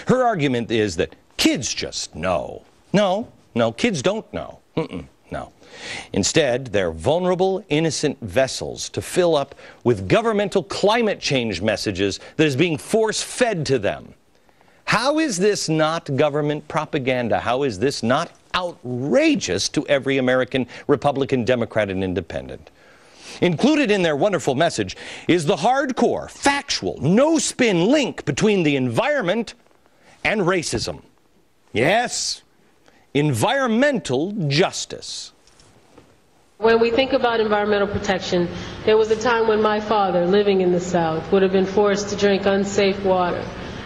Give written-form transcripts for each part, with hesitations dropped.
Her argument is that kids just know. No, kids don't know. No. Instead, they're vulnerable, innocent vessels to fill up with governmental climate change messages that is being force-fed to them. How is this not government propaganda? How is this not outrageous to every American Republican, Democrat, and Independent? Included in their wonderful message is the hardcore, factual, no-spin link between the environment and racism. Yes, environmental justice. When we think about environmental protection, there was a time when my father, living in the South, would have been forced to drink unsafe water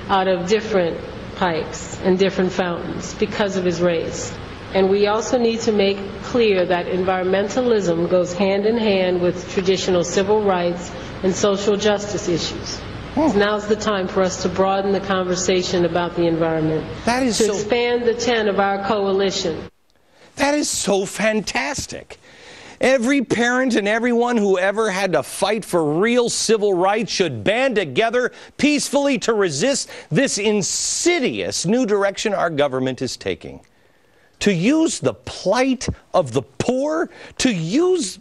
out of different pipes and different fountains because of his race. And we also need to make clear that environmentalism goes hand in hand with traditional civil rights and social justice issues. Now's the time for us to broaden the conversation about the environment, to expand the tent of our coalition. That is so fantastic. Every parent and everyone who ever had to fight for real civil rights should band together peacefully to resist this insidious new direction our government is taking. To use the plight of the poor, to use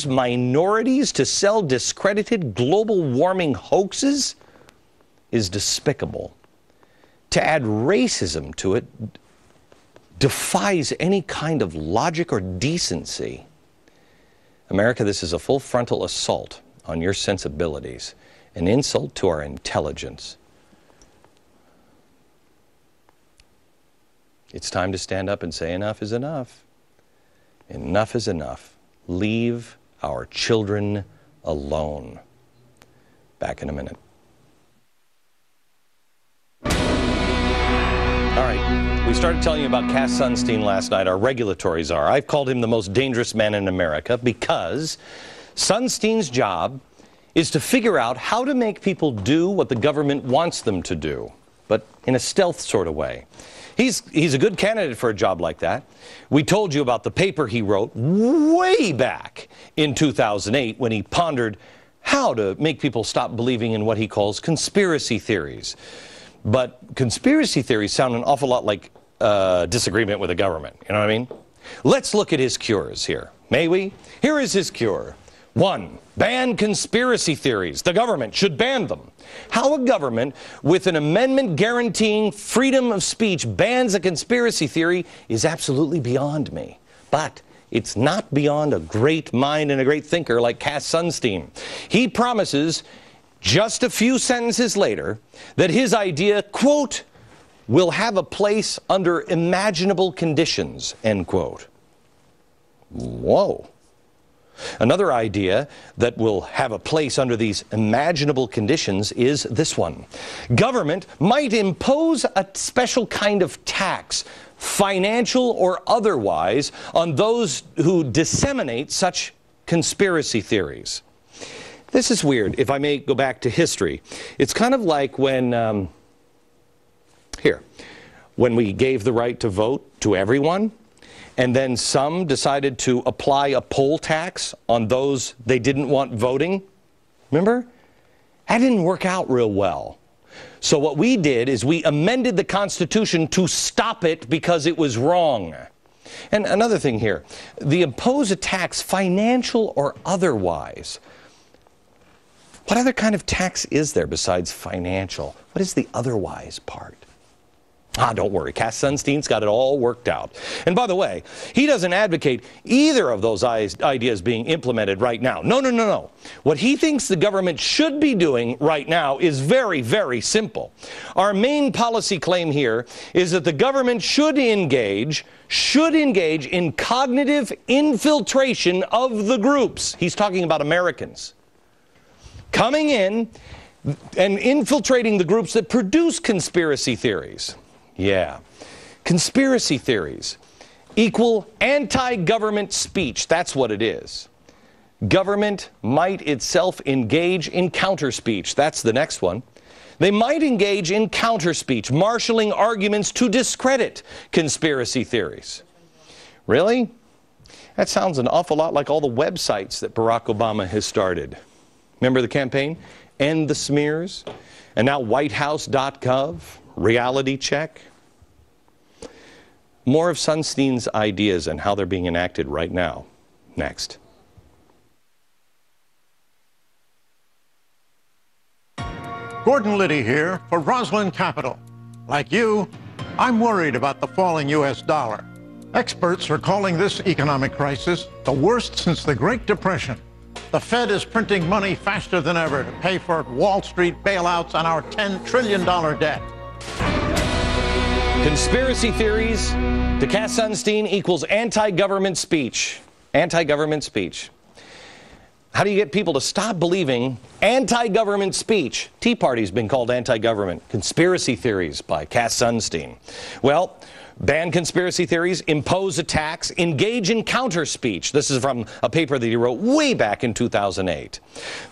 minorities to sell discredited global warming hoaxes is despicable. To add racism to it defies any kind of logic or decency. America, this is a full frontal assault on your sensibilities, an insult to our intelligence. It's time to stand up and say enough is enough. Enough is enough. Leave our children alone. Back in a minute. All right, we started telling you about Cass Sunstein last night, our regulatory czar. I've called him the most dangerous man in America because Sunstein's job is to figure out how to make people do what the government wants them to do, but in a stealth sort of way. He's a good candidate for a job like that. We told you about the paper he wrote way back in 2008 when he pondered how to make people stop believing in what he calls conspiracy theories. But conspiracy theories sound an awful lot like disagreement with the government. You know what I mean? Let's look at his cures here. May we? Here is his cure. 1, ban conspiracy theories. The government should ban them. How a government with an amendment guaranteeing freedom of speech bans a conspiracy theory is absolutely beyond me. But it's not beyond a great mind and a great thinker like Cass Sunstein. He promises just a few sentences later that his idea, quote, will have a place under imaginable conditions, end quote. Whoa. Another idea that will have a place under these imaginable conditions is this one. Government might impose a special kind of tax, financial or otherwise, on those who disseminate such conspiracy theories. This is weird, if I may go back to history. It's kind of like when, when we gave the right to vote to everyone, and then some decided to apply a poll tax on those they didn't want voting. Remember? That didn't work out real well. So what we did is we amended the Constitution to stop it because it was wrong. And another thing here, the impose a tax, financial or otherwise. What other kind of tax is there besides financial? What is the otherwise part? Don't worry, Cass Sunstein's got it all worked out. And by the way, he doesn't advocate either of those ideas being implemented right now. No. What he thinks the government should be doing right now is very, very simple. Our main policy claim here is that the government should engage in cognitive infiltration of the groups. He's talking about Americans. Coming in and infiltrating the groups that produce conspiracy theories. Yeah. Conspiracy theories equal anti-government speech. That's what it is. Government might itself engage in counterspeech. That's the next one. They might engage in counterspeech, marshaling arguments to discredit conspiracy theories. Really? That sounds an awful lot like all the websites that Barack Obama has started. Remember the campaign? End the smears. And now whitehouse.gov, reality check. More of Sunstein's ideas and how they're being enacted right now. Next. Gordon Liddy here for Roslyn Capital. Like you, I'm worried about the falling U.S. dollar. Experts are calling this economic crisis the worst since the Great Depression. The Fed is printing money faster than ever to pay for Wall Street bailouts on our $10 trillion debt. Conspiracy theories to Cass Sunstein equals anti-government speech. Anti-government speech. How do you get people to stop believing anti-government speech? Tea Party's been called anti-government. Conspiracy theories by Cass Sunstein. Well, ban conspiracy theories, impose a tax, engage in counter-speech. This is from a paper that he wrote way back in 2008.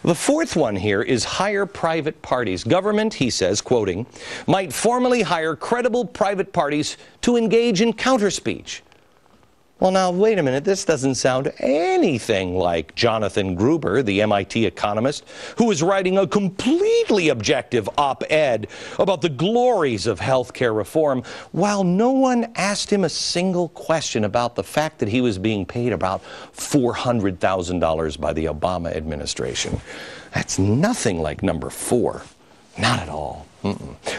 The fourth one here is hire private parties. Government, he says, quoting, might formally hire credible private parties to engage in counter-speech. Well, now, wait a minute. This doesn't sound anything like Jonathan Gruber, the MIT economist, who is writing a completely objective op-ed about the glories of health care reform, while no one asked him a single question about the fact that he was being paid about $400,000 by the Obama administration. That's nothing like number 4. Not at all.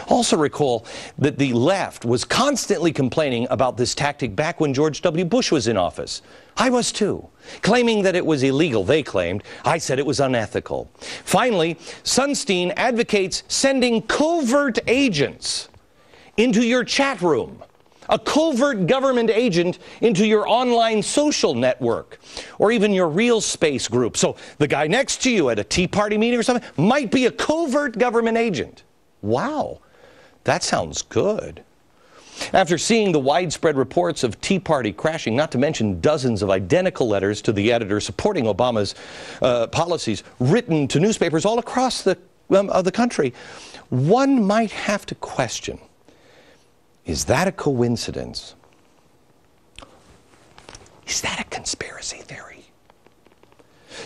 Also recall that the left was constantly complaining about this tactic back when George W. Bush was in office. I was too. Claiming that it was illegal, they claimed. I said it was unethical. Finally, Sunstein advocates sending covert agents into your chat room. A covert government agent into your online social network, or even your real space group. So the guy next to you at a Tea Party meeting or something might be a covert government agent. Wow, that sounds good. After seeing the widespread reports of Tea Party crashing, not to mention dozens of identical letters to the editor supporting Obama's policies written to newspapers all across the country, one might have to question, is that a coincidence? Is that a conspiracy theory?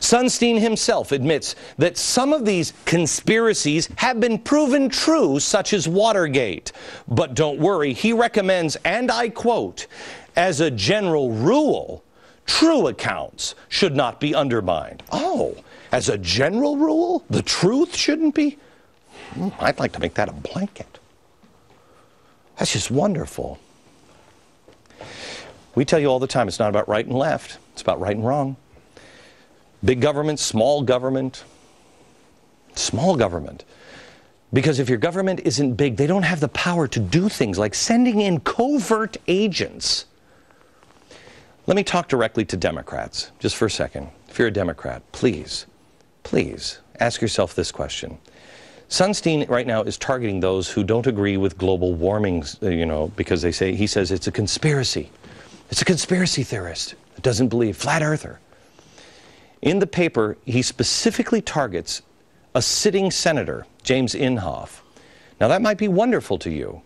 Sunstein himself admits that some of these conspiracies have been proven true, such as Watergate. But don't worry, he recommends, and I quote, as a general rule, true accounts should not be undermined. Oh, as a general rule, the truth shouldn't be? I'd like to make that a blanket. That's just wonderful. We tell you all the time, it's not about right and left. It's about right and wrong. Big government, small government. Small government. Because if your government isn't big, they don't have the power to do things like sending in covert agents. Let me talk directly to Democrats just for a second. If you're a Democrat, please ask yourself this question. Sunstein right now is targeting those who don't agree with global warming, because he says it's a conspiracy. It's a conspiracy theorist that doesn't believe, flat earther. In the paper, he specifically targets a sitting senator, James Inhofe. Now, that might be wonderful to you,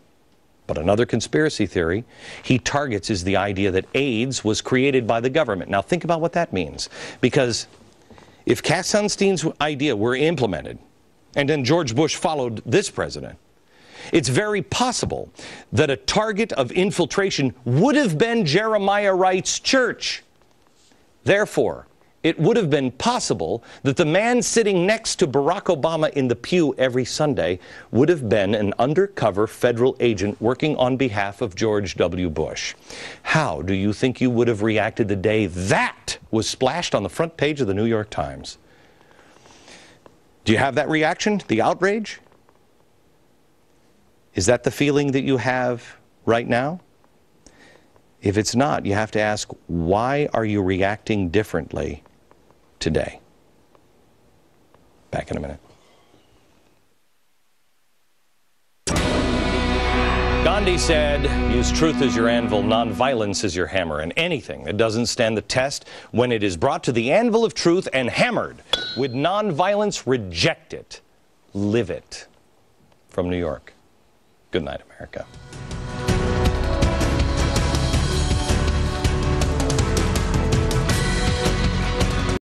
but another conspiracy theory he targets is the idea that AIDS was created by the government. Now, think about what that means, because if Cass Sunstein's idea were implemented, and then George Bush followed this president, it's very possible that a target of infiltration would have been Jeremiah Wright's church. Therefore, it would have been possible that the man sitting next to Barack Obama in the pew every Sunday would have been an undercover federal agent working on behalf of George W. Bush. How do you think you would have reacted the day that was splashed on the front page of the New York Times? Do you have that reaction, the outrage? Is that the feeling that you have right now? If it's not, you have to ask, why are you reacting differently today? Back in a minute. Gandhi said, use truth as your anvil, nonviolence as your hammer, and anything that doesn't stand the test, when it is brought to the anvil of truth and hammered with nonviolence, reject it. Live it. From New York. Good night, America.